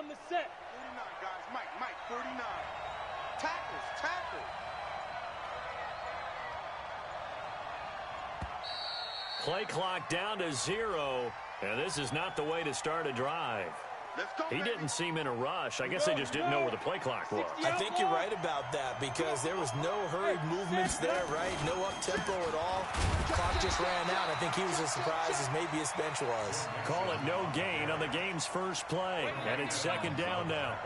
on the set. 49, guys. Mike, 49. Tackles. Play clock down to 0, and this is not the way to start a drive. He didn't seem in a rush. I guess they just didn't know where the play clock was. I think you're right about that because there was no hurried movements there, right? No up-tempo at all. Clock just ran out. I think he was as surprised as maybe his bench was. Call it no gain on the game's first play, and it's second down now.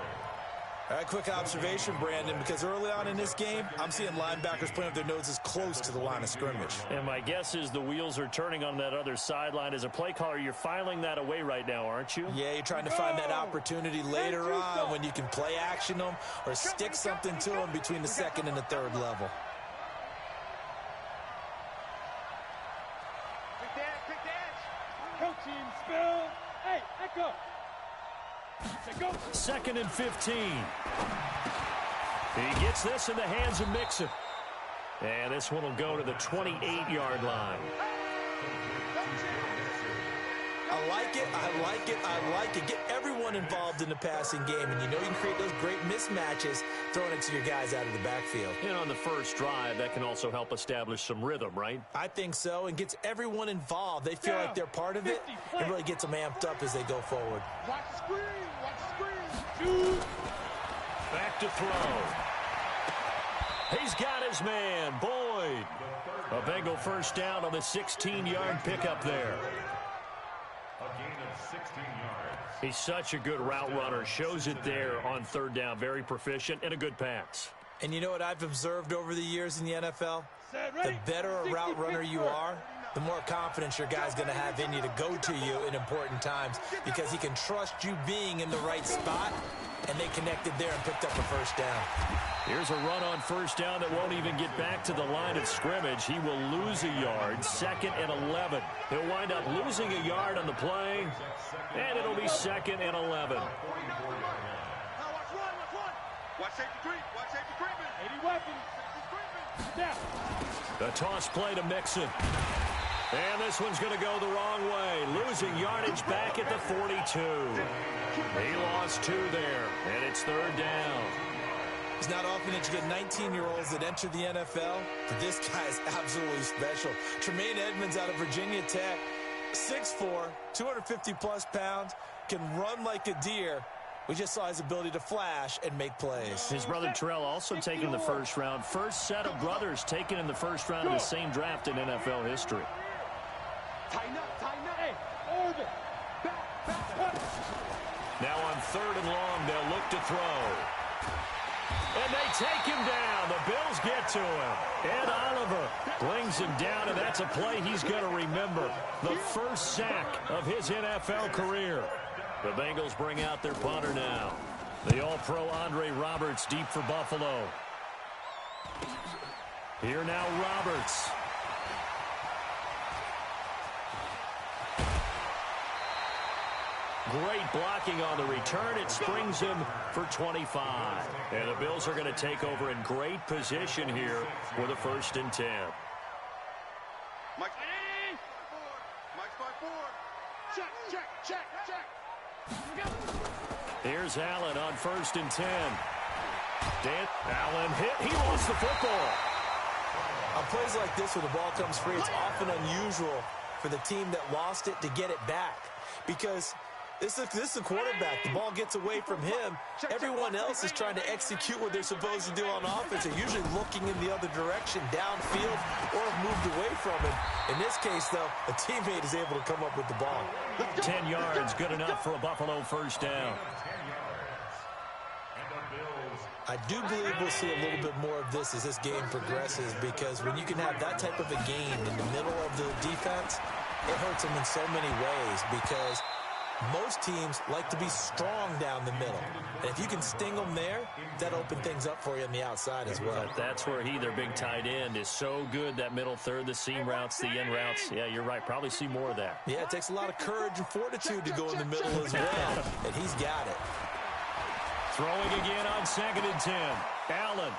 All right, quick observation, Brandon, because early on in this game, I'm seeing linebackers playing with their noses close to the line of scrimmage. And my guess is the wheels are turning on that other sideline. As a play caller, you're filing that away right now, aren't you? Yeah, you're trying to find that opportunity later on when you can play action them or stick something to them between the second and the third level. Quick dash. Coaching spill. Hey, echo. Second and 15. He gets this in the hands of Mixon. And this one will go to the 28-yard line. I like it. Get everyone involved in the passing game. And you know you can create those great mismatches throwing it to your guys out of the backfield. And on the first drive, that can also help establish some rhythm, right? I think so, and gets everyone involved. They feel like they're part of it, and really gets them amped up as they go forward. Watch screen. Shoot. Back to throw. He's got his man, Boyd. A Bengal first down on the 16-yard pickup there. A gain of 16 yards. He's such a good route runner. Shows it there on third down. Very proficient and a good pass. And you know what I've observed over the years in the NFL? The better a route runner you are, the more confidence your guy's going to have in you to go to you in important times because he can trust you being in the right spot, and they connected there and picked up a first down. Here's a run on first down that won't even get back to the line of scrimmage. He will lose a yard, second and 11. He'll wind up losing a yard on the play, and it'll be second and 11. Watch safety creep. 80 weapons. Down. The toss play to Mixon. And this one's going to go the wrong way. Losing yardage back at the 42. He lost 2 there, and it's third down. It's not often that you get 19-year-olds that enter the NFL, but this guy is absolutely special. Tremaine Edmonds out of Virginia Tech, 6'4", 250-plus pounds, can run like a deer. We just saw his ability to flash and make plays. His brother Terrell also taken in the first round. First set of brothers taken in the first round of the same draft in NFL history. Tighten up. Hey, orbit. Back. Now on third and long, they'll look to throw. And they take him down. The Bills get to him. Ed Oliver brings him down, and that's a play he's going to remember. The first sack of his NFL career. The Bengals bring out their punter now. The All-Pro Andre Roberts deep for Buffalo. Here now Roberts. Great blocking on the return. It springs him for 25. And the Bills are going to take over in great position here with a 1st and 10. Mike's by 4. Check. Here's Allen on 1st and 10. Allen hit. He lost the football. On plays like this where the ball comes free, it's often unusual for the team that lost it to get it back. Because this is a quarterback. The ball gets away from him. Everyone else is trying to execute what they're supposed to do on offense. They're usually looking in the other direction, downfield, or have moved away from him. In this case, though, a teammate is able to come up with the ball. 10 yards, good enough for a Buffalo first down. I do believe we'll see a little bit more of this as this game progresses, because when you can have that type of a game in the middle of the defense, it hurts them in so many ways, because most teams like to be strong down the middle. And if you can sting them there, that opens things up for you on the outside as well. But that's where their big tight end, is so good, that middle third, the seam routes, the end routes. Yeah, you're right. Probably see more of that. Yeah, it takes a lot of courage and fortitude to go in the middle as well, and he's got it. Throwing again on 2nd and 10. Allen.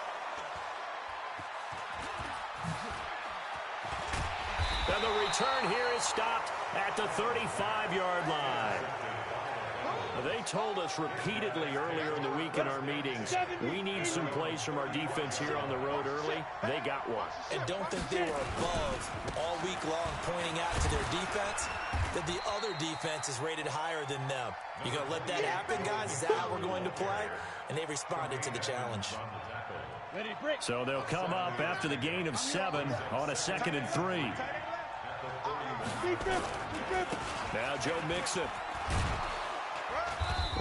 And the return here is stopped at the 35-yard line. They told us repeatedly earlier in the week in our meetings, we need some plays from our defense here on the road early. They got one. And don't think they were above all week long pointing out to their defense that the other defense is rated higher than them. You going to let that happen, guys? Is that how we're going to play? And they responded to the challenge. So they'll come up after the gain of 7 on a 2nd and 3. Now Joe Mixon.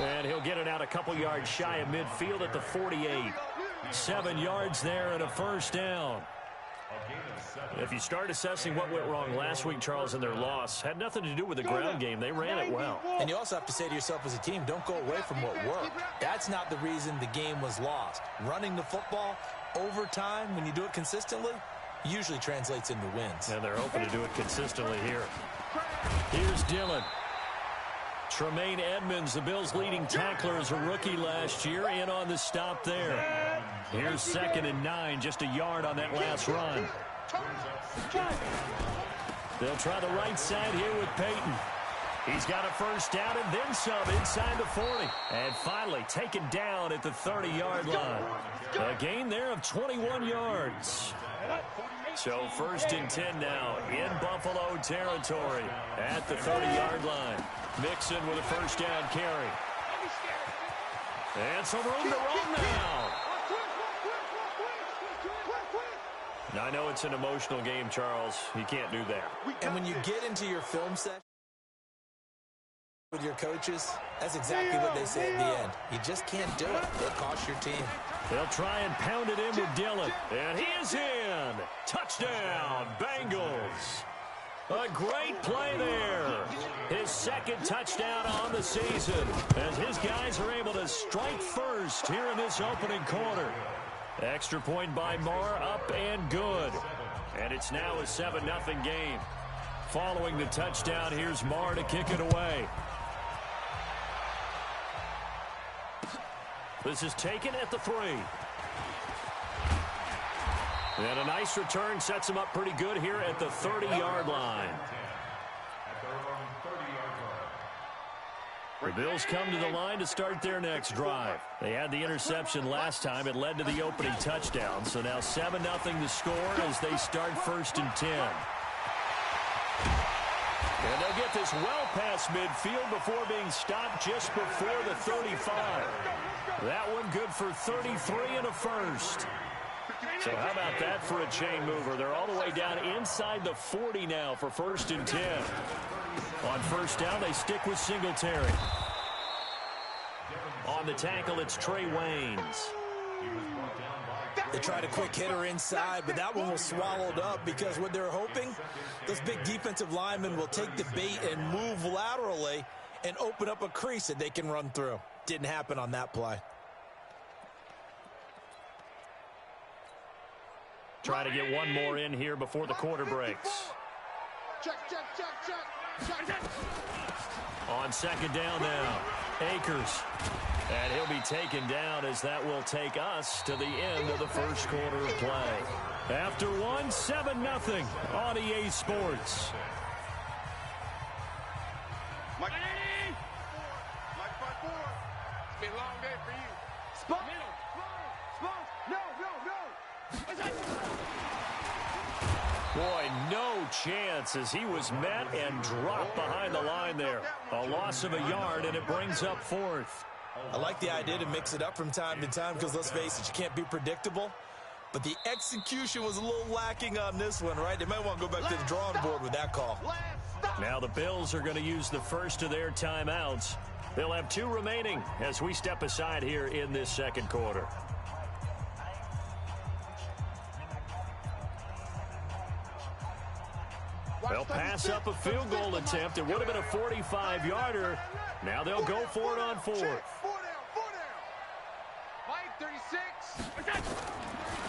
And he'll get it out a couple yards shy of midfield at the 48. 7 yards there and a first down. If you start assessing what went wrong last week, Charles, in their loss, had nothing to do with the ground game. They ran it well. And you also have to say to yourself as a team, don't go away from what worked. That's not the reason the game was lost. Running the football over time, when you do it consistently, usually translates into wins. And they're hoping to do it consistently here. Here's Dillon. Tremaine Edmonds, the Bills' leading tackler, as a rookie last year, in on the stop there. Here's 2nd and 9, just a yard on that last run. They'll try the right side here with Peyton. He's got a first down and then some inside the 40. And finally taken down at the 30-yard line. A gain there of 21 yards. So 1st and 10 now in Buffalo territory at the 30-yard line. Mixon with a first down carry. And some room to run now. Now, I know it's an emotional game, Charles. You can't do that. And when you get into your film session with your coaches, that's exactly what they say at the end. You just can't do it. It'll cost your team. They'll try and pound it in with Dillon. And he is in. Touchdown, Bengals. A great play there. His 2nd touchdown on the season as his guys are able to strike first here in this opening quarter. Extra point by Marr, up and good. And it's now a 7-0 game. Following the touchdown, here's Marr to kick it away. This is taken at the 3. And a nice return sets him up pretty good here at the 30-yard line. The Bills come to the line to start their next drive. They had the interception last time. It led to the opening touchdown. So now 7-0 the score as they start 1st and 10. And they'll get this well past midfield before being stopped just before the 35. That one good for 33 and a first. So how about that for a chain mover? They're all the way down inside the 40 now for 1st and 10. On first down, they stick with Singletary. On the tackle, it's Trey Waynes. They tried a quick hitter inside, but that one was swallowed up because what they're hoping, those big defensive linemen will take the bait and move laterally and open up a crease that they can run through. Didn't happen on that play. Try to get one more in here before the quarter breaks. Check. On 2nd down now, Akers. And he'll be taken down as that will take us to the end of the first quarter of play. After one, 7-0 on EA Sports. Mike 5-4. It's been a long day for you. Spot. No. Boy, no chance as he was met and dropped behind the line there. A loss of a yard, and it brings up 4th. I like the idea to mix it up from time to time because, let's face it, you can't be predictable. But the execution was a little lacking on this one, right? They might want to go back to the drawing board with that call. Now the Bills are going to use the first of their timeouts. They'll have 2 remaining as we step aside here in this 2nd quarter. They'll pass up a field goal attempt. It would have been a 45-yarder. Now they'll go for it on 4th. 4 down. Mike 36.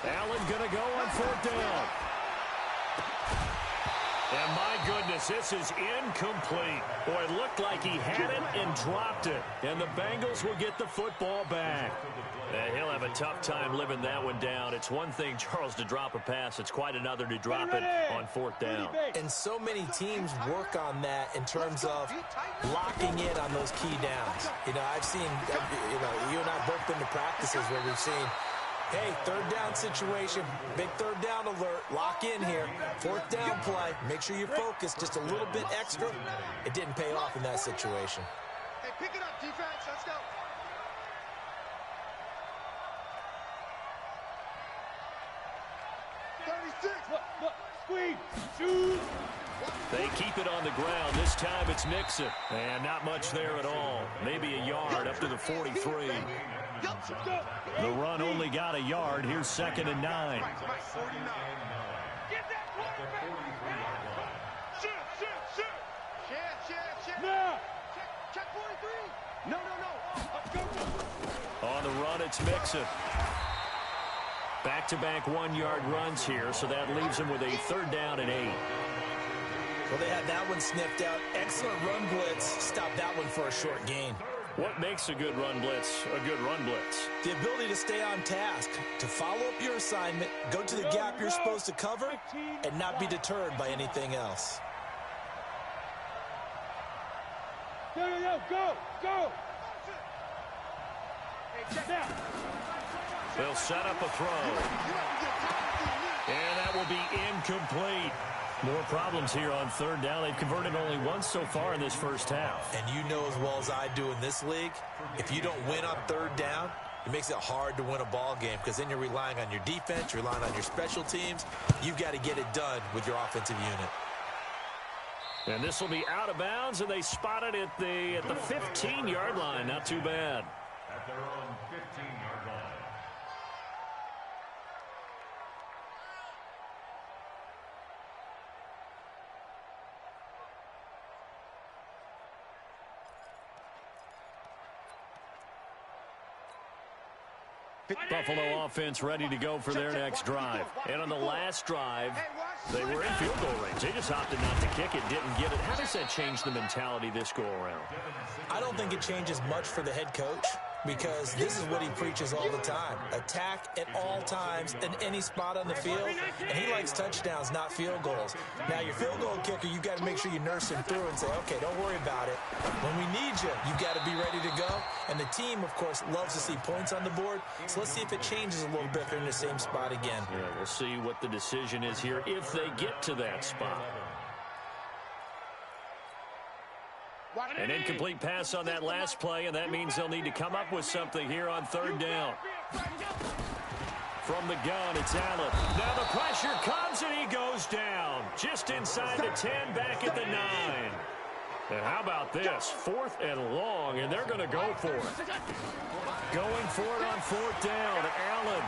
Allen going to go on 4th down. And my goodness, this is incomplete. Boy, it looked like he had it and dropped it. And the Bengals will get the football back. He'll have a tough time living that one down. It's one thing, Charles, to drop a pass. It's quite another to drop it on fourth down. And so many teams work on that in terms of locking in on those key downs. You know, I've seen, you and I both been to practices where we've seen, hey, third down situation, big third down alert, lock in here, fourth down play, make sure you're focused just a little bit extra. It didn't pay off in that situation. Hey, pick it up, defense. Let's go. Look, squeeze, shoot. They keep it on the ground. This time it's Mixon. And not much there at all. Maybe a yard up to the 43. The run only got a yard. Here's 2nd and 9. Get that quarterback. Shoot. Share. Now. Check 43. No. Go. On the run, it's Mixon. Back-to-back 1-yard runs here, so that leaves him with a 3rd down and 8. Well, they had that one sniffed out. Excellent run blitz. Stopped that one for a short gain. What makes a good run blitz a good run blitz? The ability to stay on task, to follow up your assignment, go to the gap you're supposed to cover, and not be deterred by anything else. Go. Hey, check out. They'll set up a throw. And that will be incomplete. More problems here on 3rd down. They've converted only once so far in this first half. And you know as well as I do in this league, if you don't win on 3rd down, it makes it hard to win a ball game because then you're relying on your defense, you're relying on your special teams. You've got to get it done with your offensive unit. And this will be out of bounds, and they spot it at the 15-yard line. Not too bad. At their own 15-yard line. Buffalo offense ready to go for their next drive. And on the last drive, they were in field goal range. They just opted not to kick it, didn't get it. How does that change the mentality this go-around? I don't think it changes much for the head coach because this is what he preaches all the time. Attack at all times in any spot on the field, and he likes touchdowns, not field goals. Now, your field goal kicker, you've got to make sure you nurse him through and say, okay, don't worry about it. When we need you, you've got to be ready to go. And the team, of course, loves to see points on the board. So let's see if it changes a little bit if they're in the same spot again. Yeah, we'll see what the decision is here if they get to that spot. An incomplete pass on that last play, and that means they'll need to come up with something here on 3rd down. From the gun, it's Allen. Now the pressure comes, and he goes down. Just inside the 10, back at the 9. And how about this? 4th and long, and they're going to go for it. Going for it on 4th down, Allen.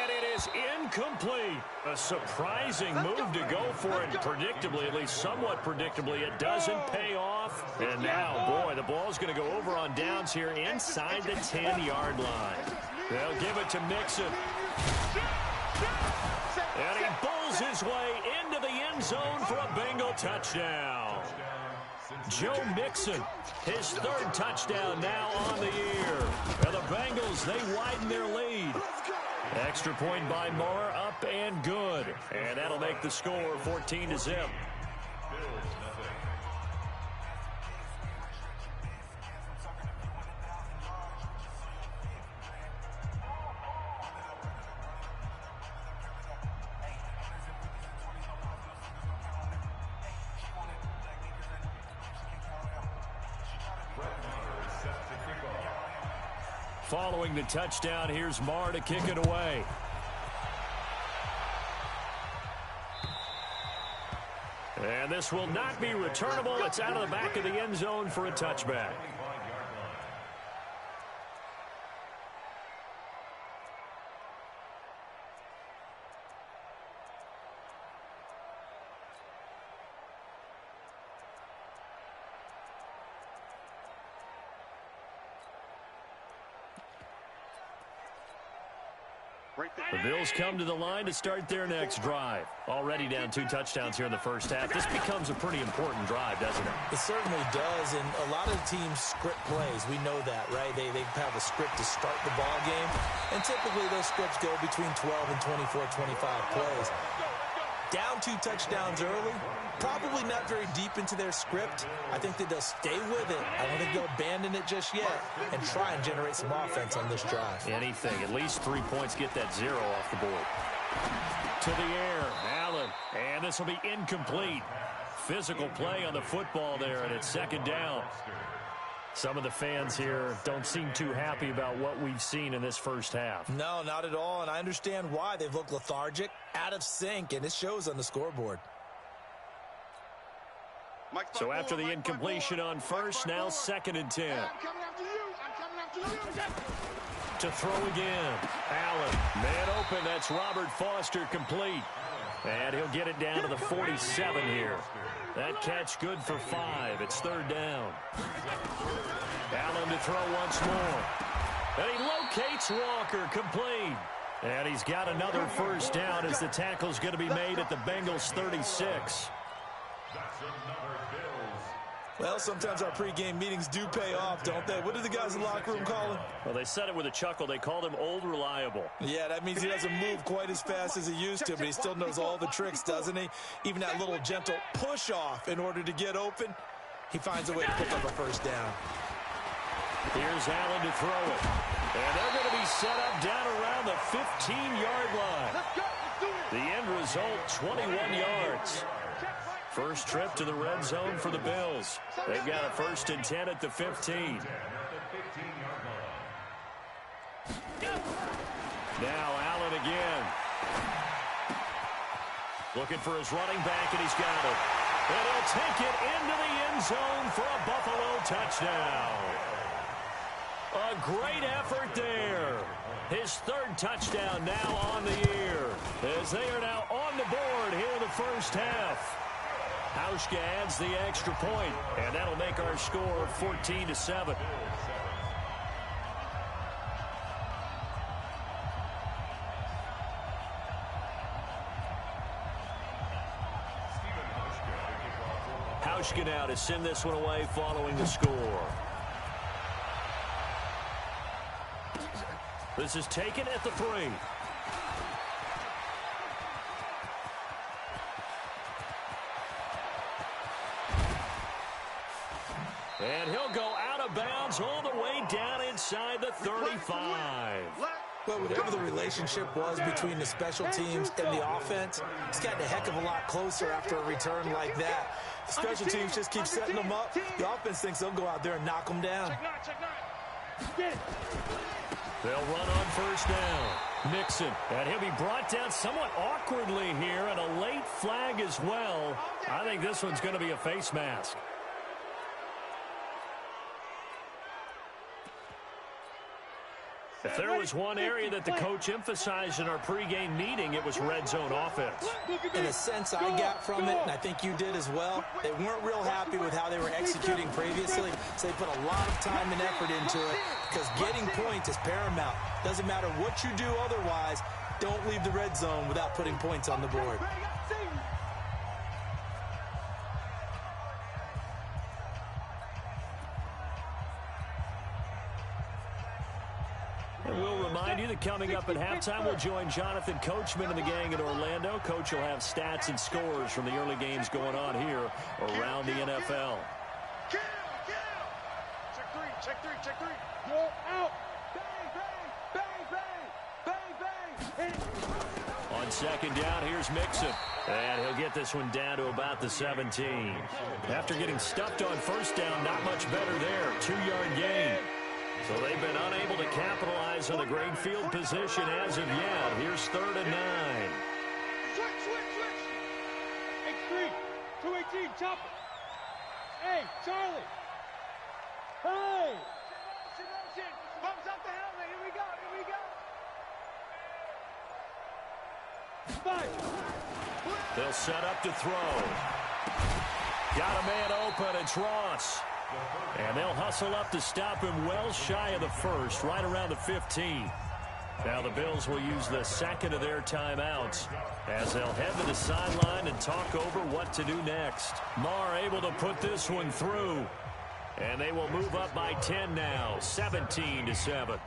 And it is incomplete. A surprising move to go for it. Predictably, at least somewhat predictably, it doesn't pay off. And now, boy, the ball's going to go over on downs here inside the 10-yard line. They'll give it to Mixon. And he bulls his way into the end zone for a Bengal touchdown. Joe Mixon, his 3rd touchdown now on the year. And the Bengals, they widen their lead. Extra point by Moore, up and good. And that'll make the score 14-0. Following the touchdown, here's Marr to kick it away. And this will not be returnable. It's out of the back of the end zone for a touchback. The Bills come to the line to start their next drive. Already down 2 touchdowns here in the first half. This becomes a pretty important drive, doesn't it? It certainly does, and a lot of teams script plays. We know that, right? They have a script to start the ball game, and typically those scripts go between 12 and 24, 25 plays. Down 2 touchdowns early, probably not very deep into their script. I think that they'll stay with it. I don't think they'll abandon it just yet and try and generate some offense on this drive. Anything. At least 3 points, get that 0 off the board. To the air, Allen, and this will be incomplete. Physical play on the football there, and it's second down. Some of the fans here don't seem too happy about what we've seen in this first half. No, not at all, and I understand why. They've looked lethargic, out of sync, and it shows on the scoreboard. So after the incompletion on first, now 2nd and 10. I'm coming after you. I'm coming after you. To throw again. Allen, man open. That's Robert Foster complete. And he'll get it down to the 47 here. That catch good for 5. It's 3rd down. Allen to throw once more. And he locates Walker, complete. And he's got another first down as the tackle's going to be made at the Bengals 36. Well, sometimes our pregame meetings do pay off, don't they? What do the guys in the locker room call him? Well, they said it with a chuckle. They called him Old Reliable. Yeah, that means he doesn't move quite as fast as he used to, but he still knows all the tricks, doesn't he? Even that little gentle push-off in order to get open, he finds a way to pick up a first down. Here's Allen to throw it. And they're going to be set up down around the 15-yard line. The end result, 21 yards. First trip to the red zone for the Bills. They've got a 1st and 10 at the 15. Now Allen again. Looking for his running back, and he's got it. And he'll take it into the end zone for a Buffalo touchdown. A great effort there. His 3rd touchdown now on the year, as they are now on the board here in the first half. Hauschka adds the extra point, and that'll make our score 14-7. Hauschka now to send this one away following the score. This is taken at the 3. And he'll go out of bounds all the way down inside the 35. Well, whatever the relationship was between the special teams and the offense, it's gotten a heck of a lot closer after a return like that. The special teams just keep setting them up. The offense thinks they'll go out there and knock them down. They'll run on first down. Mixon, and he'll be brought down somewhat awkwardly here, and a late flag as well. I think this one's going to be a face mask. If there was one area that the coach emphasized in our pregame meeting, it was red zone offense. In a sense I got from it, and I think you did as well, they weren't real happy with how they were executing previously, so they put a lot of time and effort into it, because getting points is paramount. Doesn't matter what you do otherwise, don't leave the red zone without putting points on the board. And we'll remind you that coming up at halftime, we'll join Jonathan Coachman and the gang in Orlando. Coach will have stats and scores from the early games going on here around the NFL. Check 3, check 3, check 3. Go out. Bang, bang, bang, bang, bang, bang. On second down, here's Mixon. And he'll get this one down to about the 17. After getting stuffed on first down, not much better there. 2-yard gain. So they've been unable to capitalize on the great field position as of yet. Here's 3rd and 9. Switch. X3, 218, chopper. Hey, Charlie. Hey. Motion. Bumps up the helmet. Here we go. 5. They'll set up to throw. Got a man open. It's Ross. And they'll hustle up to stop him well shy of the 1st, right around the 15. Now the Bills will use the second of their timeouts as they'll head to the sideline and talk over what to do next. Marr able to put this one through. And they will move up by 10 now, 17-7.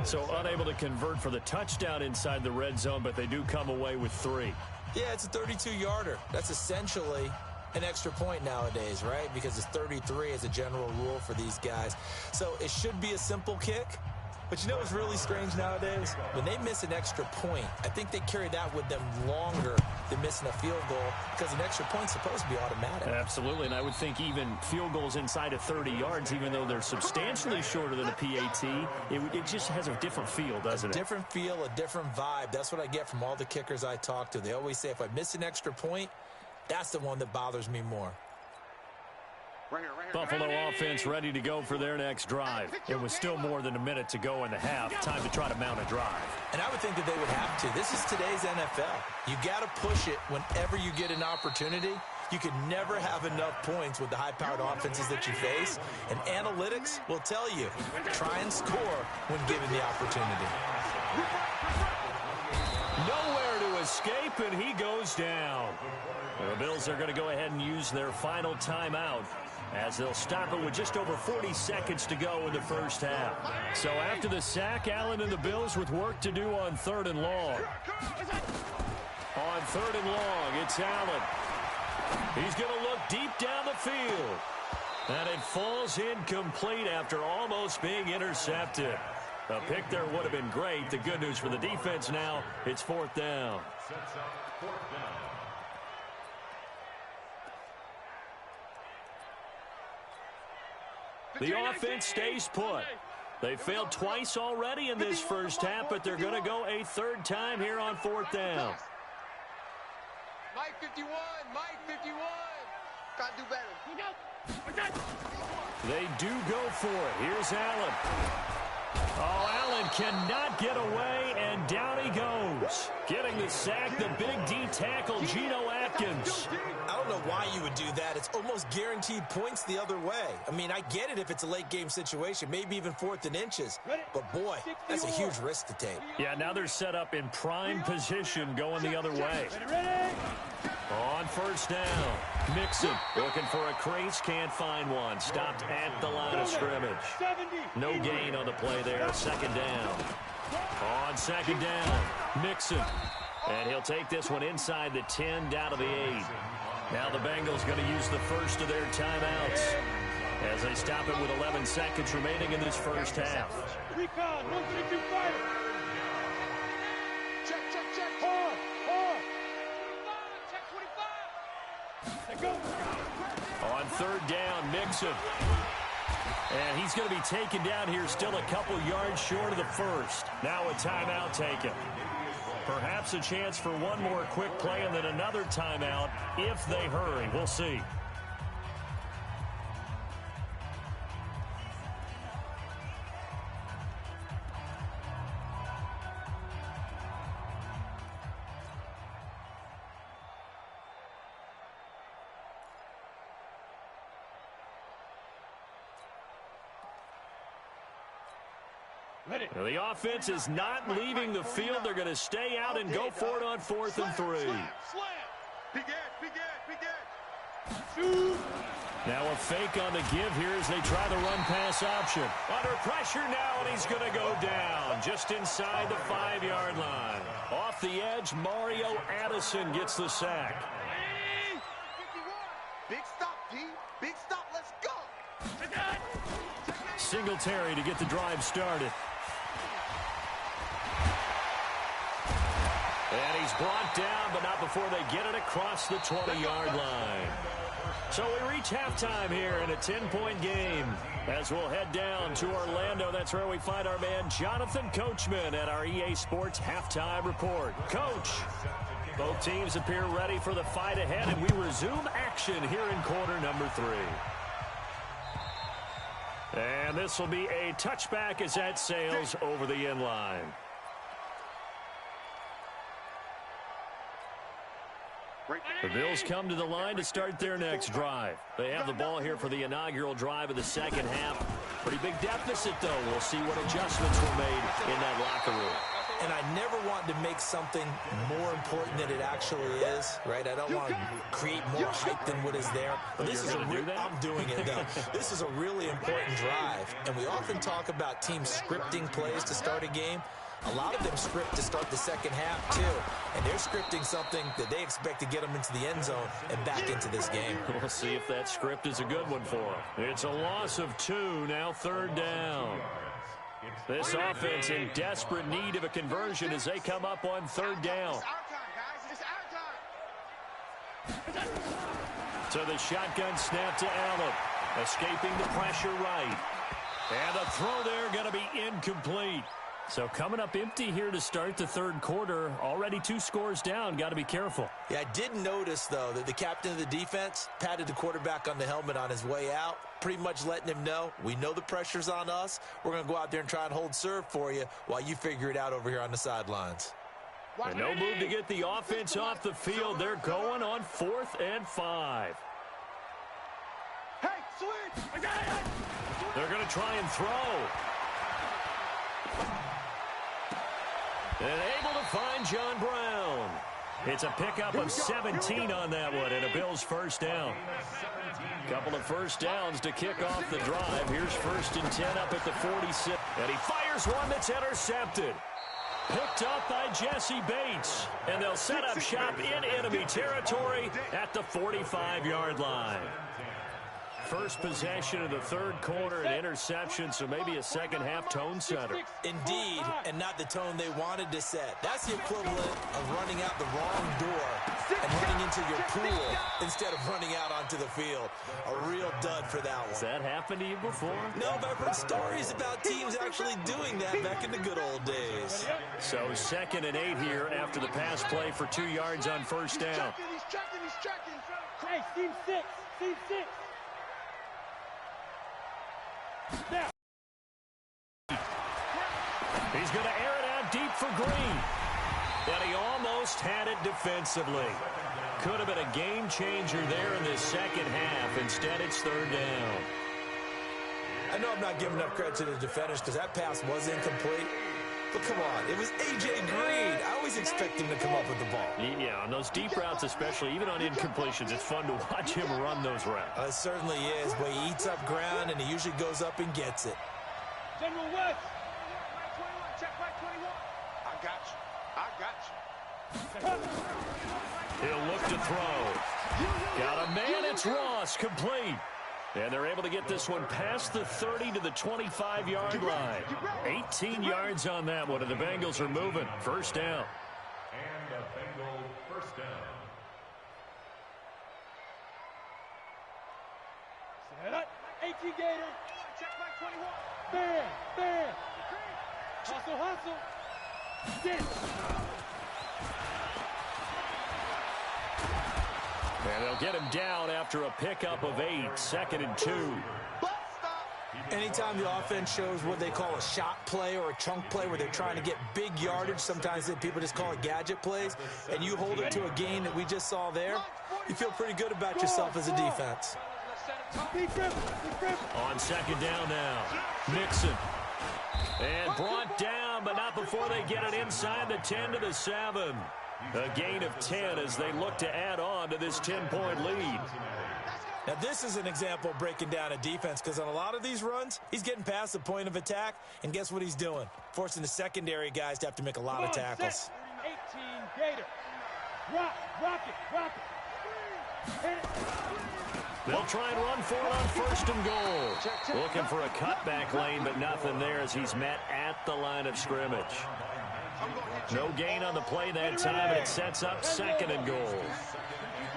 So unable to convert for the touchdown inside the red zone, but they do come away with 3. Yeah, it's a 32-yarder. That's essentially an extra point nowadays, right? Because it's 33 as a general rule for these guys. So it should be a simple kick. But you know what's really strange nowadays? When they miss an extra point, I think they carry that with them longer than missing a field goal because an extra point's supposed to be automatic. Absolutely, and I would think even field goals inside of 30 yards, even though they're substantially shorter than a PAT, it just has a different feel, doesn't it? A different feel, a different vibe. That's what I get from all the kickers I talk to. They always say if I miss an extra point, that's the one that bothers me more. Buffalo offense ready to go for their next drive. It was still more than a minute to go in the half. Time to try to mount a drive. And I would think that they would have to. This is today's NFL. You got to push it whenever you get an opportunity. You could never have enough points with the high-powered offenses that you face. And analytics will tell you, try and score when given the opportunity. Nowhere to escape, and he goes down. The Bills are going to go ahead and use their final timeout as they'll stop it with just over 40 seconds to go in the first half. So after the sack, Allen and the Bills with work to do on 3rd and long. On 3rd and long, it's Allen. He's going to look deep down the field. And it falls incomplete after almost being intercepted. A pick there would have been great. The good news for the defense now, it's 4th down. The offense stays put. They failed twice already in this first half, but they're going to go a 3rd time here on 4th down. Mike 51, Mike 51. Gotta do better. They do go for it. Here's Allen. Oh, Allen cannot get away, and down he goes. Getting the sack, the big D tackle, Geno Atkins. I don't know why you would do that. It's almost guaranteed points the other way. I mean, I get it if it's a late-game situation, maybe even 4th and inches. But, boy, that's a huge risk to take. Yeah, now they're set up in prime position going the other way. On 1st down, Mixon looking for a crease, can't find one. Stopped at the line of scrimmage. No gain on the play there, 2nd down. On 2nd down, Mixon. And he'll take this one inside the 10, down to the 8. Now the Bengals going to use the first of their timeouts as they stop it with 11 seconds remaining in this first half. Recon, 132 fire. Check, check, check. Hard. Check 25. Go. On 3rd down, Mixon. And he's going to be taken down here still a couple yards short of the first. Now a timeout taken. Perhaps a chance for one more quick play and then another timeout if they hurry. We'll see. Now the offense is not leaving the field. They're going to stay out and go for it on 4th and 3. Big edge. Shoot. Now a fake on the give here as they try the run-pass option. Under pressure now, and he's going to go down just inside the 5-yard line. Off the edge, Mario Addison gets the sack. 51. Big stop, P. Big stop. Let's go. Singletary to get the drive started. And he's brought down, but not before they get it across the 20-yard line. So we reach halftime here in a 10-point game. As we'll head down to Orlando, that's where we find our man Jonathan Coachman at our EA Sports Halftime Report. Coach, both teams appear ready for the fight ahead, and we resume action here in quarter number 3. And this will be a touchback as that sails over the end line. The Bills come to the line to start their next drive. They have the ball here for the inaugural drive of the second half. Pretty big deficit, though. We'll see what adjustments were made in that locker room. And I never want to make something more important than it actually is, right? I don't want to create more hype than what is there. But this is I'm doing it, though. This is a really important drive. And we often talk about teams scripting plays to start a game. A lot of them script to start the second half, too. And they're scripting something that they expect to get them into the end zone and back into this game. We'll see if that script is a good one for them. It's a loss of 2, now 3rd down. This offense in desperate need of a conversion as they come up on 3rd down. So the shotgun snap to Allen. Escaping the pressure right. And the throw there going to be incomplete. So coming up empty here to start the 3rd quarter. Already 2 scores down. Got to be careful. Yeah, I did notice, though, that the captain of the defense patted the quarterback on the helmet on his way out, pretty much letting him know, we know the pressure's on us. We're going to go out there and try and hold serve for you while you figure it out over here on the sidelines. And no move to get the offense off the field. They're going on 4th and 5. Hey, switch! I got it! They're going to try and throw. And able to find John Brown. It's a pickup of 17 on that one and a Bills first down. Couple of first downs to kick off the drive. Here's 1st and 10 up at the 46. And he fires one that's intercepted. Picked up by Jesse Bates. And they'll set up shop in enemy territory at the 45-yard line. First possession of the 3rd quarter, an interception, so maybe a second-half tone setter. Indeed, and not the tone they wanted to set. That's the equivalent of running out the wrong door and running into your pool instead of running out onto the field. A real dud for that one. Has that happened to you before? No, but I've heard stories about teams actually doing that back in the good old days. So 2nd and 8 here after the pass play for 2 yards on 1st down. He's checking. Hey, team 6. Team 6. Now. He's going to air it out deep for Green. And he almost had it defensively. Could have been a game changer there in the second half. Instead, it's 3rd down. I know I'm not giving enough credit to the defenders because that pass was incomplete. But come on, it was A.J. Green. I always expect him to come up with the ball. Yeah, on those deep routes especially, even on incompletions, it's fun to watch him run those routes. It certainly is, but he eats up ground, and he usually goes up and gets it. General West. Check right 21. I got you. He'll look to throw. Got a man, it's Ross, complete. And they're able to get this one past the 30 to the 25-yard line. 18 yards on that one, and the Bengals are moving. First down. And the Bengal first down. Set up. 18 Gator. Check right 21. Bam. Hustle. Get it. And they'll get him down after a pickup of 8. 2nd and 2. Anytime the offense shows what they call a shot play or a chunk play where they're trying to get big yardage, sometimes people just call it gadget plays, and you hold it to a gain that we just saw there, you feel pretty good about yourself as a defense. On 2nd down now. Mixon. And brought down, but not before they get it inside the 10 to the 7. A gain of 10 as they look to add on to this 10-point lead. Now, this is an example of breaking down a defense because on a lot of these runs, he's getting past the point of attack, and guess what he's doing? Forcing the secondary guys to have to make a lot of tackles. 18 Gator. Rock it. Hit it. They'll try and run for it on 1st and goal. Looking for a cutback lane, but nothing there as he's met at the line of scrimmage. No gain on the play that time, and it sets up 2nd and goal.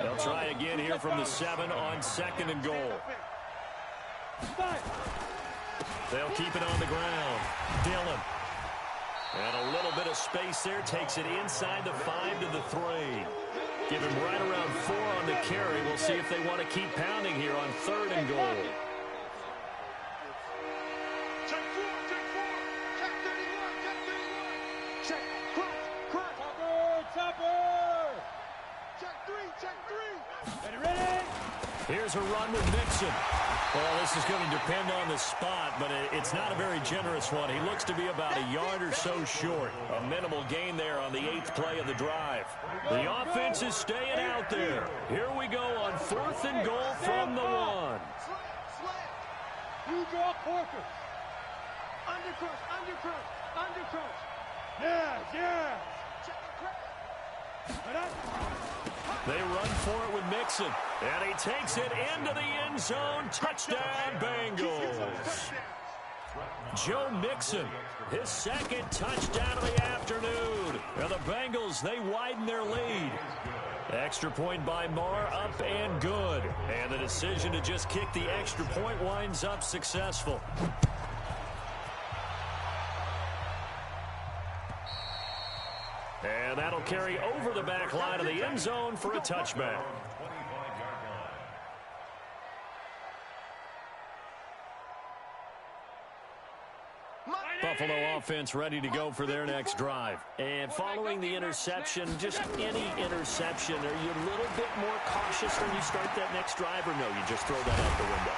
They'll try again here from the 7 on 2nd and goal. They'll keep it on the ground. Dillon. And a little bit of space there. Takes it inside the 5 to the 3. Give him right around 4 on the carry. We'll see if they want to keep pounding here on 3rd and goal. Check 4. Check 31. Check. Topper. Check 3. Ready. Here's a run with Mixon. Well, this is going to depend on the spot, but it's not a very generous one. He looks to be about a yard or so short. A minimal gain there on the 8th play of the drive. The offense is staying out there. Here we go on 4th and goal from the 1. You draw Corker. Undercrush. Yes. They run for it with Mixon, and he takes it into the end zone. Touchdown, Bengals. Joe Mixon, his 2nd touchdown of the afternoon. And the Bengals, they widen their lead. Extra point by Marr, up and good. And the decision to just kick the extra point winds up successful. And that'll carry over the back line of the end zone for a touchback. Buffalo offense ready to go for their next drive. And following the interception, just any interception, are you a little bit more cautious when you start that next drive, or no, you just throw that out the window?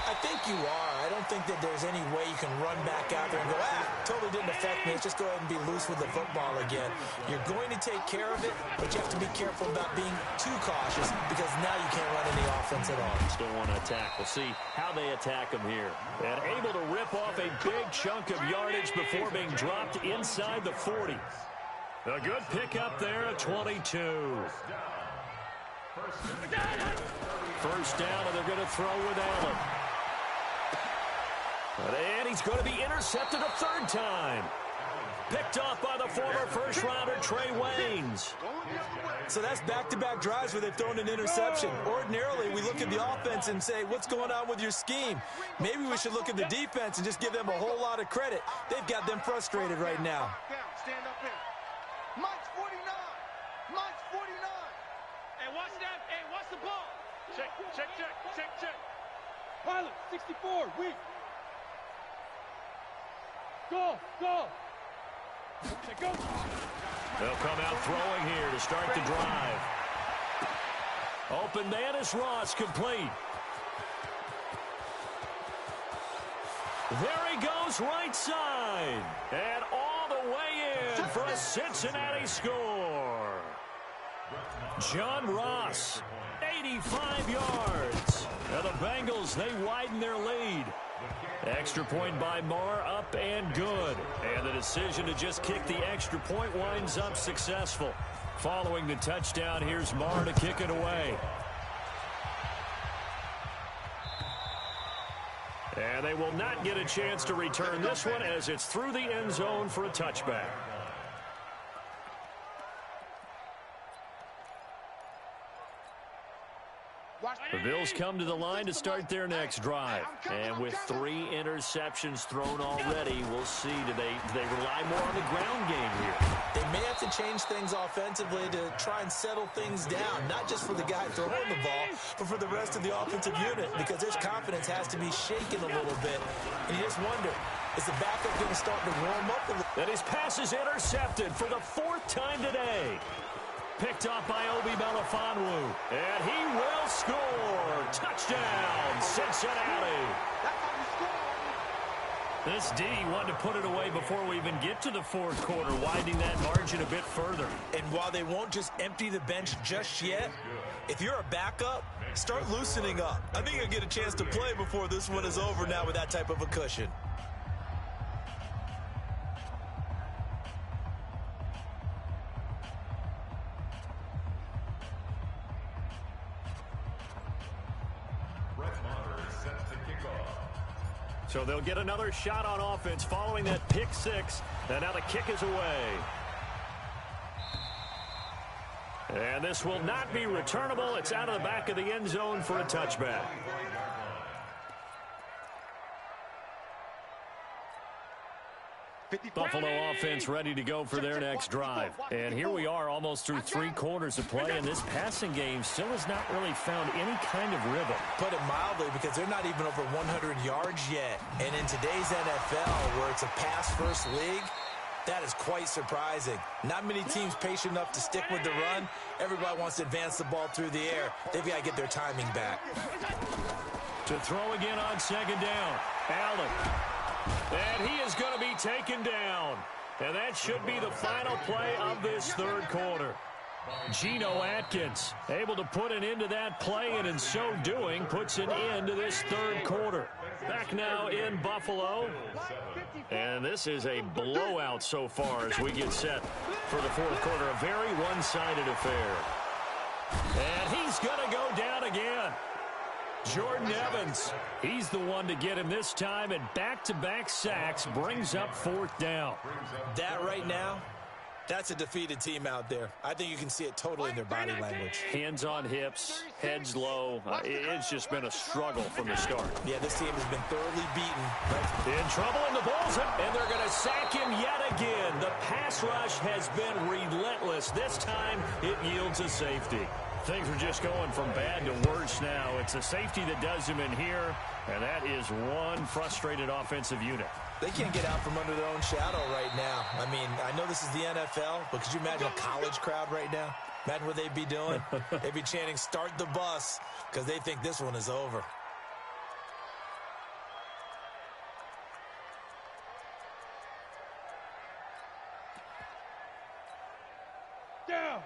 I think you are. I don't think that there's any way you can run back out there and go, totally didn't affect me. Let's just go ahead and be loose with the football again. You're going to take care of it, but you have to be careful about being too cautious because now you can't run any offense at all. Still want to attack. We'll see how they attack him here. And able to rip off a big chunk of yardage before being dropped inside the 40. A good pickup there at 22. First down, and they're going to throw with Allen. And he's going to be intercepted a 3rd time. Picked off by the former first-rounder Trey Waynes. So that's back-to-back drives where they've thrown an interception. Ordinarily, we look at the offense and say, what's going on with your scheme? Maybe we should look at the defense and just give them a whole lot of credit. They've got them frustrated right now. Stand up in. Mike's 49. Hey, watch that. Hey, watch the ball. Check. Pilot, 64, weak. Go. Go. They'll come out throwing here to start the drive. Open man is Ross, complete. There he goes, right side. And all the way in for a Cincinnati score. John Ross, 85 yards. And the Bengals, they widen their lead. Extra point by Marr, up and good. And the decision to just kick the extra point winds up successful. Following the touchdown, here's Marr to kick it away. And they will not get a chance to return this one as it's through the end zone for a touchback. The Bills come to the line to start their next drive. And with 3 interceptions thrown already, we'll see. Do they rely more on the ground game here? They may have to change things offensively to try and settle things down, not just for the guy throwing the ball, but for the rest of the offensive unit, because their confidence has to be shaken a little bit. And you just wonder, is the backup going to start to warm up a little? And his pass is intercepted for the 4th time today. Picked off by Obi Melifonwu. And he will score. Touchdown, Cincinnati. This D wanted to put it away before we even get to the 4th quarter, widening that margin a bit further. And while they won't just empty the bench just yet, if you're a backup, start loosening up. I think you'll get a chance to play before this one is over now with that type of a cushion. So they'll get another shot on offense following that pick 6. And now the kick is away. And this will not be returnable. It's out of the back of the end zone for a touchback. Buffalo offense ready to go for their next drive. And here we are almost through 3 quarters of play, and this passing game still has not really found any kind of rhythm. Put it mildly, because they're not even over 100 yards yet. And in today's NFL, where it's a pass-first league, That is quite surprising. Not many teams patient enough to stick with the run. Everybody wants to advance the ball through the air. They've got to get their timing back. To throw again on second down. Allen. And he is going to be taken down. And that should be the final play of this third quarter. Geno Atkins able to put an end to that play, and in so doing puts an end to this third quarter. Back now in Buffalo. And this is a blowout so far as we get set for the fourth quarter. A very one-sided affair. And he's going to go down again. Jordan Evans, he's the one to get him this time, and back-to-back sacks brings up fourth down. That right now, that's a defeated team out there. I think you can see it totally in their body language. Hands on hips, heads low. It's just been a struggle from the start. Yeah, this team has been thoroughly beaten. In trouble, and the ball's up, and they're going to sack him yet again. The pass rush has been relentless. This time, it yields a safety. Things are just going from bad to worse now. It's a safety that does him in here, and that is one frustrated offensive unit. They can't get out from under their own shadow right now. I mean, I know this is the NFL, but could you imagine a college crowd right now? Imagine what they'd be doing. They'd be chanting, "Start the bus," because they think this one is over.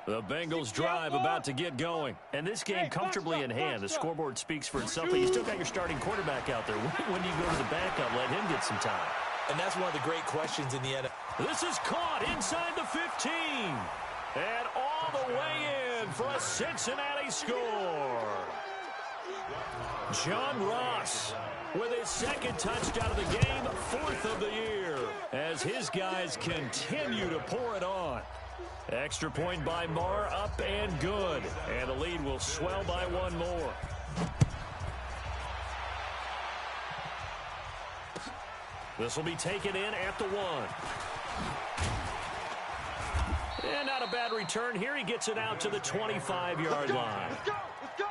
The Bengals drive about to get going. And this game comfortably in hand. The scoreboard speaks for itself, but you still got your starting quarterback out there. When do you go to the backup? Let him get some time. And that's one of the great questions in the NFL. This is caught inside the 15. And all the way in for a Cincinnati score. John Ross with his second touchdown of the game, fourth of the year, as his guys continue to pour it on. Extra point by Marr, up and good. And the lead will swell by one more. This will be taken in at the 1. And not a bad return here. He gets it out to the 25-yard line. Let's go! Let's go!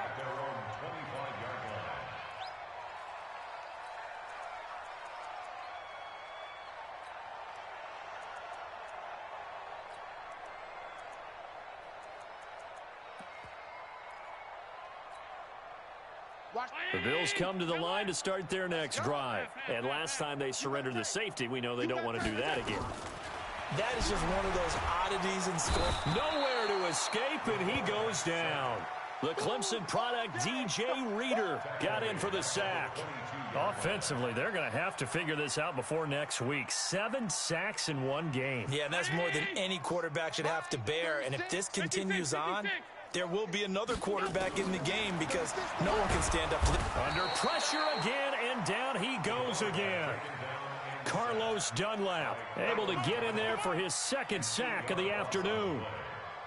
The Bills come to the line to start their next drive. And last time they surrendered the safety, we know they don't want to do that again. That is just one of those oddities in sport. Nowhere to escape, and he goes down. The Clemson product, DJ Reader, got in for the sack. Offensively, they're going to have to figure this out before next week. 7 sacks in one game. Yeah, and that's more than any quarterback should have to bear. And if this continues on, there will be another quarterback in the game because no one can stand up to this. Under pressure again, and down he goes again. Carlos Dunlap able to get in there for his second sack of the afternoon.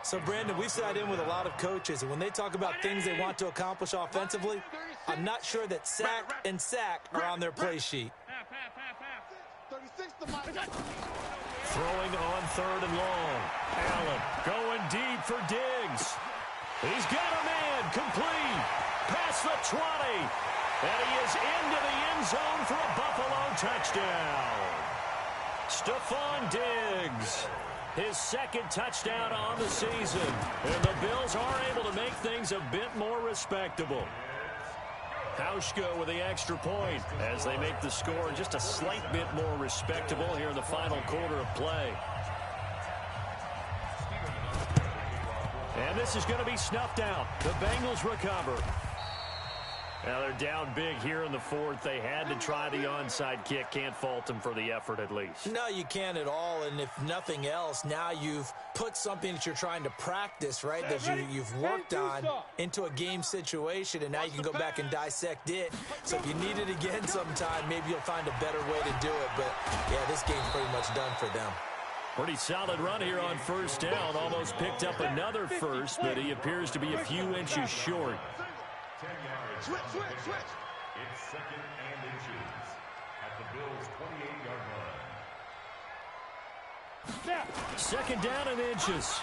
So, Brandon, we've sat in with a lot of coaches, and when they talk about things they want to accomplish offensively, I'm not sure that sack and sack are on their play sheet. Throwing on third and long. Allen going deep for Diggs. He's got a man, complete, past the 20, and he is into the end zone for a Buffalo touchdown. Stephon Diggs, his second touchdown on the season, and the Bills are able to make things a bit more respectable. Hauschka with the extra point as they make the score just a slight bit more respectable here in the final quarter of play. And this is going to be snuffed out. The Bengals recover. Now they're down big here in the fourth. They had to try the onside kick. Can't fault them for the effort at least. No, you can't at all. And if nothing else, now you've put something that you're trying to practice, right, that you've worked on into a game situation, and now you can go back and dissect it. So if you need it again sometime, maybe you'll find a better way to do it. But, yeah, this game's pretty much done for them. Pretty solid run here on first down. Almost picked up another first, but he appears to be a few inches short. 10 yards. Switch. It's second and inches at the Bills' 28-yard line. Second down and inches.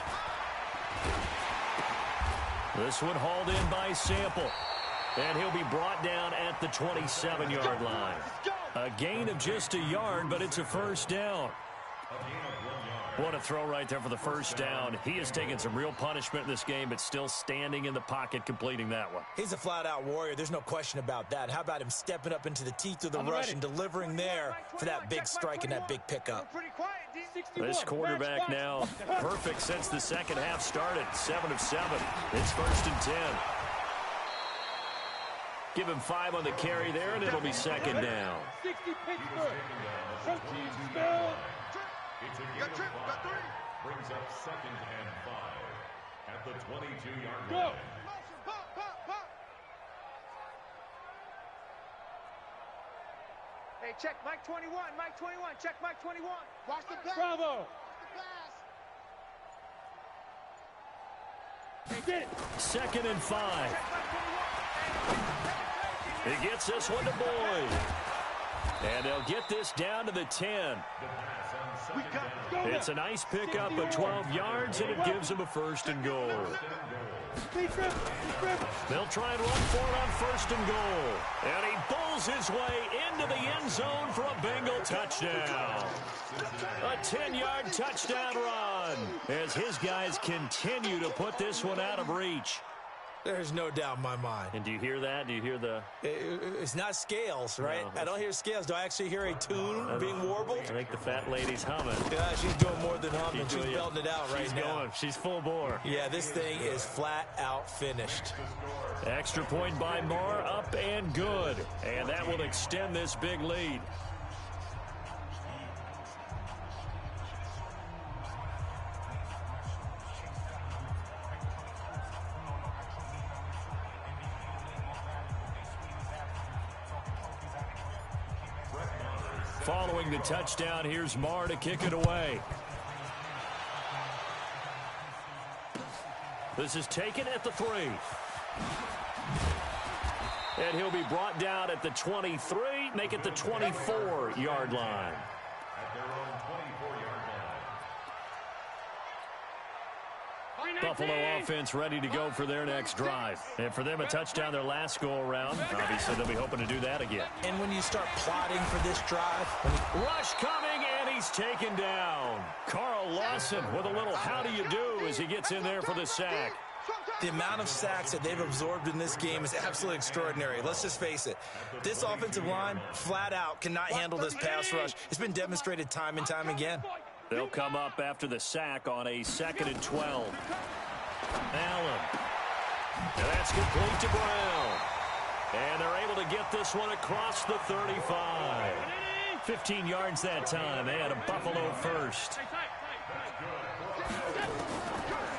This one hauled in by Sample. And he'll be brought down at the 27-yard line. A gain of just a yard, but it's a first down. What a throw right there for the first down. He has taken some real punishment in this game, but still standing in the pocket, completing that one. He's a flat-out warrior. There's no question about that. How about him stepping up into the teeth of the rush and delivering there for that big strike and that big pickup? This quarterback now perfect since the second half started. 7 of 7. It's 1st and 10. Give him 5 on the carry there, and it'll be 2nd down. 60 Pittsburgh. Protein spill. It's a gain of 5. Brings up 2nd and 5 at the 22-yard line. Hey, check Mike 21. Mike 21. Check Mike 21. Watch the pass. Bravo. Hey, get it. 2nd and 5. He gets this one to Boyd. And they'll get this down to the 10. It's a nice pickup of 12 yards, and it gives them a 1st and goal. They'll try and run for it on 1st and goal. And he bulls his way into the end zone for a Bengal touchdown. A 10-yard touchdown run as his guys continue to put this one out of reach. There's no doubt in my mind. And do you hear that? Do you hear the... It's not scales, right? No, I don't hear scales. Do I actually hear a tune being warbled? I think the fat lady's humming. Yeah, she's doing more than humming. She's belting it out right now. She's full bore. Yeah, this thing is flat out finished. Extra point by Marr, up and good. And that will extend this big lead. Following the touchdown, here's Marr to kick it away. This is taken at the 3. And he'll be brought down at the 23, make it the 24-yard line. At their own 24-yard line. Buffalo offense ready to go for their next drive. And for them, a touchdown their last go-around. Obviously, they'll be hoping to do that again. And when you start plotting for this drive... Rush coming, and he's taken down. Carl Lawson with a little how do you do as he gets in there for the sack. The amount of sacks that they've absorbed in this game is absolutely extraordinary. Let's just face it. This offensive line, flat out, cannot handle this pass rush. It's been demonstrated time and time again. They'll come up after the sack on a 2nd and 12. Allen. And that's complete to Brown. And they're able to get this one across the 35. 15 yards that time. They had a Buffalo first.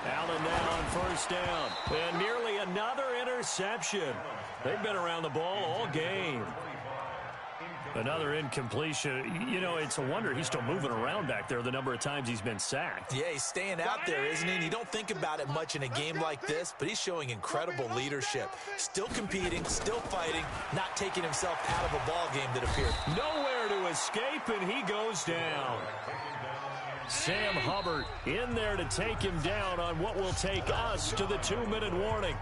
Allen now on 1st down. And nearly another interception. They've been around the ball all game. Another incompletion. You know, it's a wonder he's still moving around back there the number of times he's been sacked. Yeah, he's staying out there, isn't he? And you don't think about it much in a game like this, but he's showing incredible leadership. Still competing, still fighting, not taking himself out of a ball game that appeared. Nowhere to escape, and he goes down. Sam Hubbard in there to take him down on what will take us to the 2-minute warning.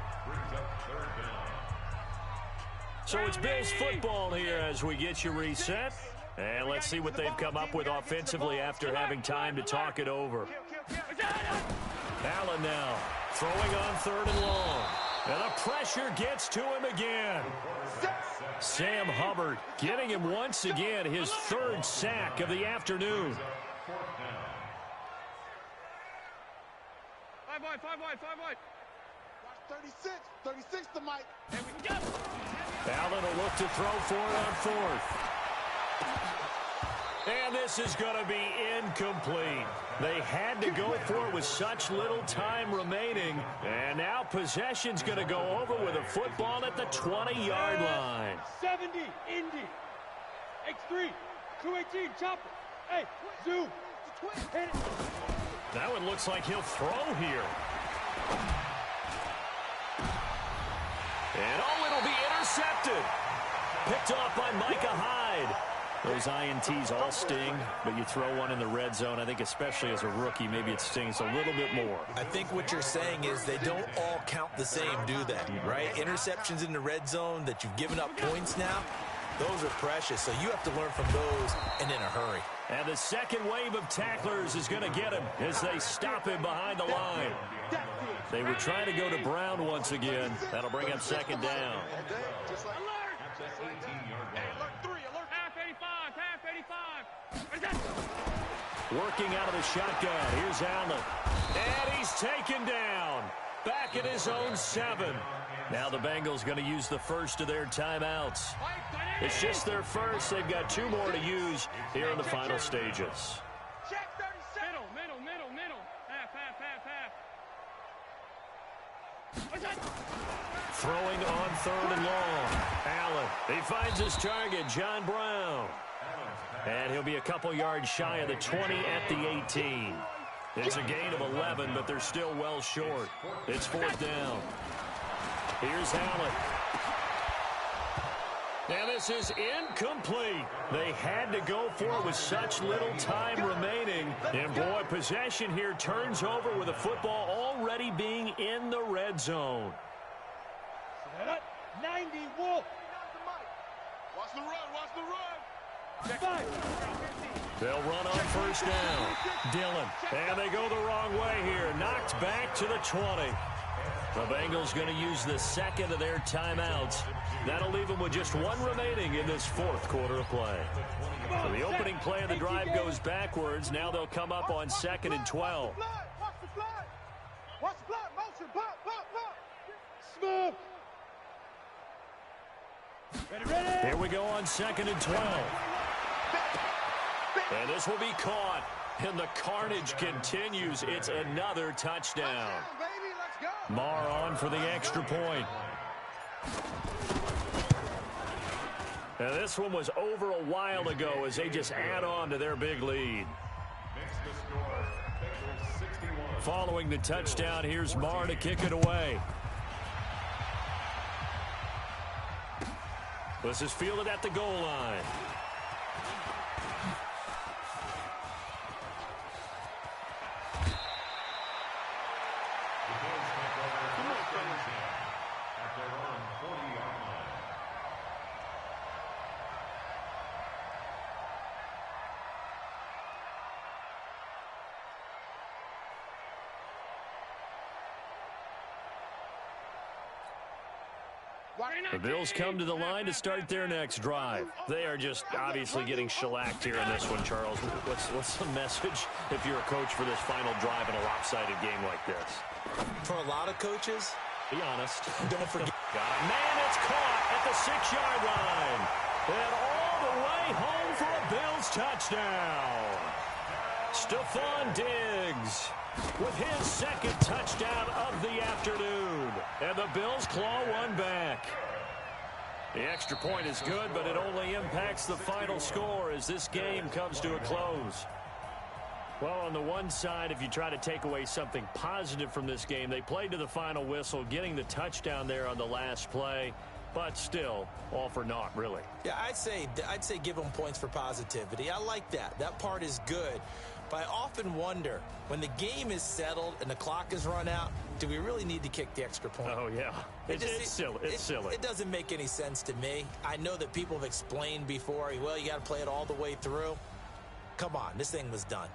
So it's Bills football here as we get you reset. And let's see what they've come up with offensively after having time to talk it over. Allen now throwing on 3rd and long. And the pressure gets to him again. Sam Hubbard getting him once again his 3rd sack of the afternoon. 5 wide. 36 to Mike. And we go. Allen will look to throw for it on 4th. And this is going to be incomplete. They had to go for it with such little time remaining. And now possession's going to go over with a football at the 20-yard line. 70, Indy. X3, 218, chopper. Hey, zoom. Hit it. That one looks like he'll throw here. And it'll be intercepted. Picked off by Micah Hyde. Those INTs all sting, but you throw one in the red zone, I think especially as a rookie, maybe it stings a little bit more. I think what you're saying is they don't all count the same, do they? Right? Interceptions in the red zone that you've given up points now, Those are precious, so you have to learn from those and in a hurry. And the second wave of tacklers is going to get him as they stop him behind the line. They were trying to go to Brown once again. That'll bring up second down. Alert! Alert 3, alert half 85, half 85. Working out of the shotgun. Here's Allen. And he's taken down. Back at his own 7. Now the Bengals going to use the first of their timeouts. It's just their first. They've got 2 more to use here in the final stages. Check 37. Middle. Half. Throwing on 3rd and long. Allen. He finds his target, John Brown. And he'll be a couple yards shy of the 20 at the 18. It's a gain of 11, but they're still well short. It's 4th down. Here's Allen. Now this is incomplete. They had to go for it with such little time remaining. And boy, possession here turns over with the football already being in the red zone. 90 Wolf. Watch the run. They'll run on 1st down. Dillon. And they go the wrong way here. Knocked back to the 20. The Bengals going to use the second of their timeouts. That'll leave them with just 1 remaining in this 4th quarter of play. So the opening play of the drive goes backwards. Now they'll come up on 2nd and 12. Watch the block. Motion. Block. Smooth. Ready. Here we go on 2nd and 12. And this will be caught. And the carnage continues. It's another touchdown. Marr on for the extra point. Now this one was over a while ago as they just add on to their big lead. Following the touchdown, here's Marr to kick it away. This is fielded at the goal line. The Bills come to the line to start their next drive. They are just obviously getting shellacked here in this one, Charles. What's the message if you're a coach for this final drive in a lopsided game like this? For a lot of coaches, be honest. Don't forget. Got a man that's caught at the 6-yard line. And all the way home for a Bills touchdown. Stephon Diggs with his 2nd touchdown of the afternoon. And the Bills claw one back. The extra point is good, but it only impacts the final score as this game comes to a close. Well, on the one side, if you try to take away something positive from this game, they played to the final whistle, getting the touchdown there on the last play. But still, all for naught, really. Yeah, I'd say give them points for positivity. I like that. That part is good. But I often wonder, when the game is settled and the clock is run out, do we really need to kick the extra point? Oh, yeah. It's silly. It's silly. It doesn't make any sense to me. I know that people have explained before, well, you got to play it all the way through. Come on, this thing was done.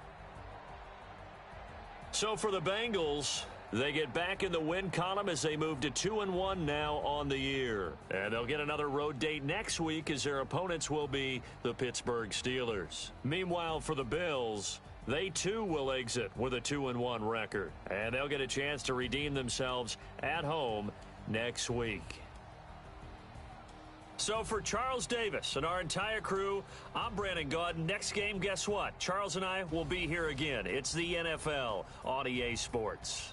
So for the Bengals, they get back in the win column as they move to 2-1 now on the year. And they'll get another road date next week as their opponents will be the Pittsburgh Steelers. Meanwhile, for the Bills, they too will exit with a 2-1 record. And they'll get a chance to redeem themselves at home next week. So for Charles Davis and our entire crew, I'm Brandon Gaudin. Next game, guess what? Charles and I will be here again. It's the NFL on EA Sports.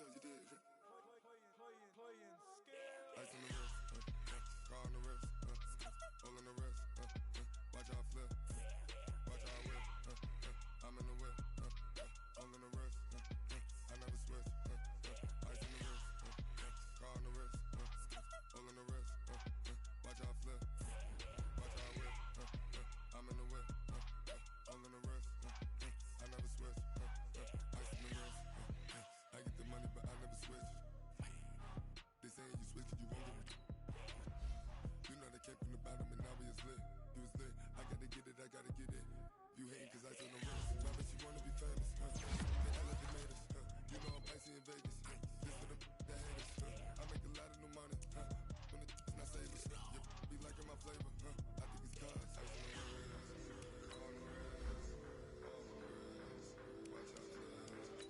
skills, you did. Playing skills. Ice on the wrist, car on the wrist, hole in the wrist, watch how I flip, watch how I whip, I'm in the whip, hole in the wrist, I never switch, ice on the wrist, car on the wrist, hole in the wrist, watch how I flip, watch how I whip, I'm in the whip, hole in the wrist, I never switch, ice on the wrist, I get the money but I never switch. They saying you switch, you won't get it. You know they came from the bottom and now we is lit. You was lit, I gotta get it, I gotta get it. You hating cause I told them wrist. Now that you wanna be famous, they elevated us. You know I'm icy in Vegas. This for the haters. I make a lot of new money. When the not savers. You be liking my flavor. I think it's cause. Ice on the wrist, on the wrist, on the wrist. Watch out, I never switch.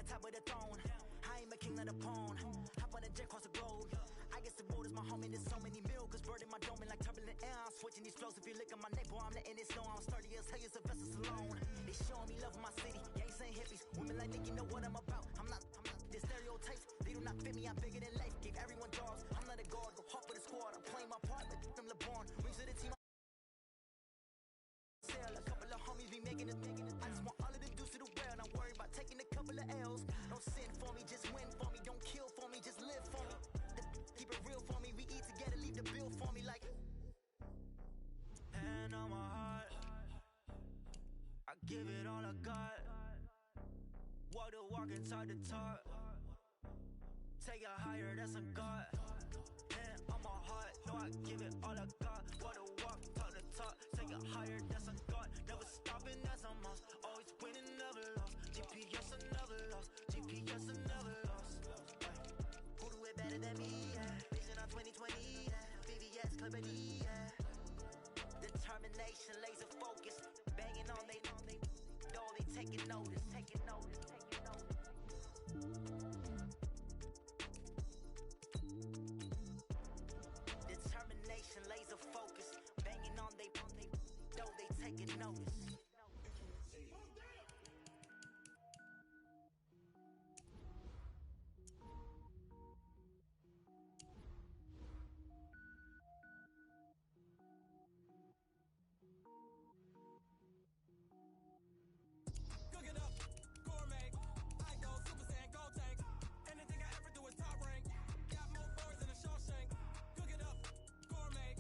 on top of the throne. I ain't a king of the pawn. Hop on a jet across the globe. I guess the road is my home and there's so many milk. Bird in my dome and like turbulent air. I'm switching these flows. If you look at my neck, boy, I'm letting it snow. I'm sturdy as hell, it's a vessel alone. They showing me love in my city. Yeah, ain't saying hippies. Women like Nick, you know what I'm about. I'm not the stereotypes. They do not fit me. I'm bigger than life. Gave everyone jobs. I'm not a guard. Go hard for the squad. I'm playing my part, but I'm LeBron. Rings to the team. A couple of homies be making it. I just want all of the dudes to do well. Not worry about taking a couple of L's. Don't sin for me, just win for me. Don't kill for me, just live for me. Keep it real for me. We eat together, leave the bill for me like. Hand on my heart, I give it all I got. Walk the walk and talk the talk. Take it higher, that's a God. Hand on my heart, no, I give it all I got. Walk the walk, talk the talk. Take it higher, that's a God. Never stopping, that's a must. Always winning, never lost. GPS, I never lost. GPS, I never lost. Who do it better than me? Yeah. Vision on 2020. Yeah. VVS, Clarity. Yeah. Determination, laser focus. Banging on they door, they taking notice. Taking notice. Determination, laser focus. Banging on they door, they taking notice. Cook it up, gourmet. I go Super Saiyan, go tank. Anything I ever do is top rank. Got more boys than a Shawshank. Cook it up, gourmet.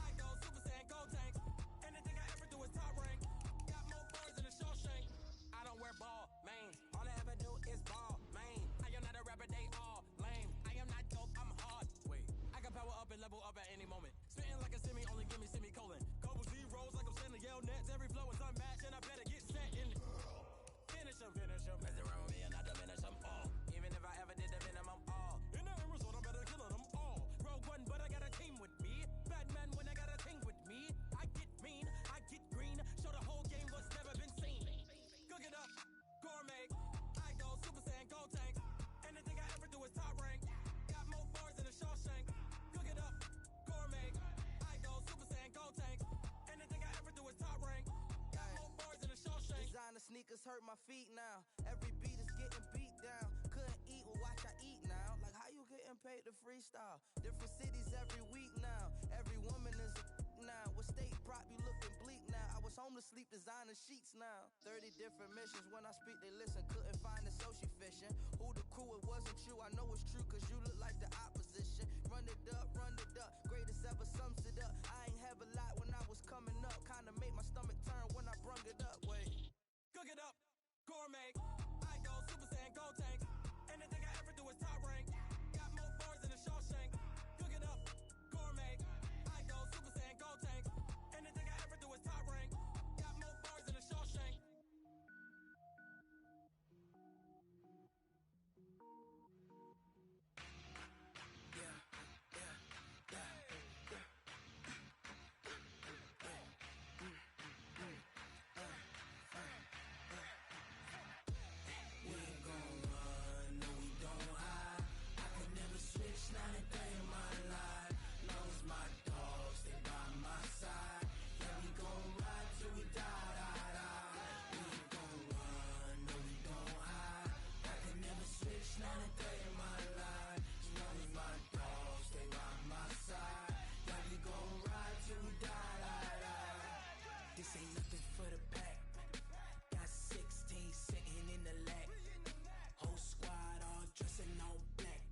I go Super Saiyan, go tank. Anything I ever do is top rank. Got more boys than a Shawshank. I don't wear ball, man. All I ever do is ball, man. I am not a rapper, they all lame. I am not dope, I'm hard. Wait, I can power up and level up at any moment. Spitting like a semi, only give me semicolon. Couple zeros like I'm sending yell nets. Every flow is unmatched, and I better get set in. Finish him. Mess around with me and I diminish them all. Even if I ever did the minimum, all. In the end result, I'm better killing them all. Rogue One, but I got a team with me. Batman when I got a team with me. I get mean, I get green. Show the whole game what's never been seen. Cook it up, gourmet. I go Super Saiyan, go tank. Anything I ever do is top rank. Got more bars than a Shawshank. Cook it up, gourmet. I go Super Saiyan, go tank. Anything I ever do is top rank. Got more bars than a Shawshank. Designer sneakers hurt my feet now. Every beat is getting beat down. Couldn't eat, well watch I eat now. Like how you getting paid to freestyle? Different cities every week now. Every woman is a now. With state prop you looking bleak now. I was home to sleep designer sheets now. 30 different missions. When I speak they listen. Couldn't find the social fishing. Who the crew, it wasn't you. I know it's true cause you look like the opposition. Run it up. Greatest ever sums it up. I ain't have a lot when I was coming up. Kinda made my stomach turn when I brung it up. Wait. Cook it up, gourmet. I go Super Saiyan, go tank. Anything I ever do is top rank. Got more bars than a Shawshank. Cook it up, gourmet. I go Super Saiyan, go tank. Anything I ever do is top rank. Got more bars than a Shawshank. This ain't nothing for the pack. Got 16 sitting in the lap. Whole squad all dressing all black.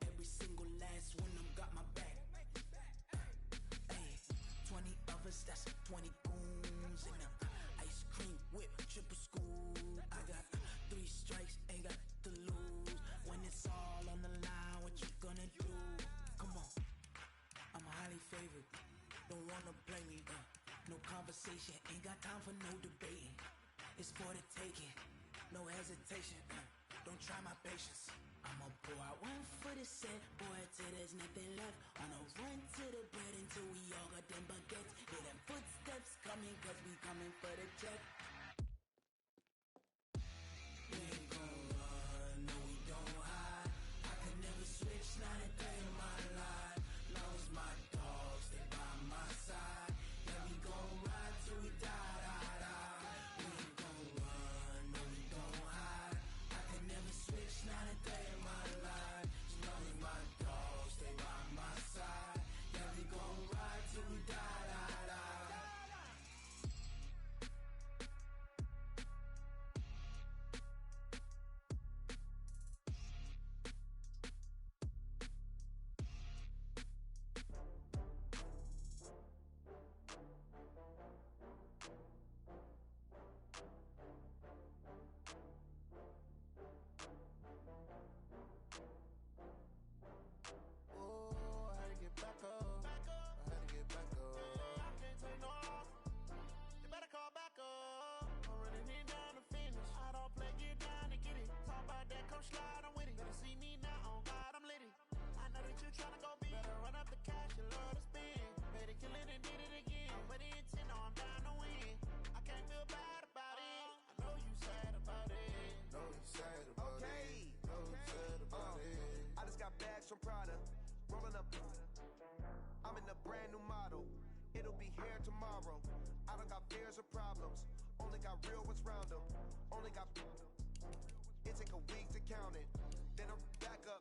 Every single last one of them got my back. Hey, 20 of us, that's 20 goons in them. Ice cream whip, triple school. I got 3 strikes, ain't got to lose. When it's all on the line, what you gonna do? Come on, I'm highly favored. Don't wanna play me, no conversation, ain't got time for no debating. It's for the taking, no hesitation. Don't try my patience. I'ma pour out one for the set, boy, till there's nothing left. On a run to the bread until we all got them baguettes. Hear them footsteps coming, cause we coming for the check. We ain't gon' run. brand new model. It'll be here tomorrow. I don't got fears or problems. Only got real ones round them. Only got. It take a week to count it. Then I back up.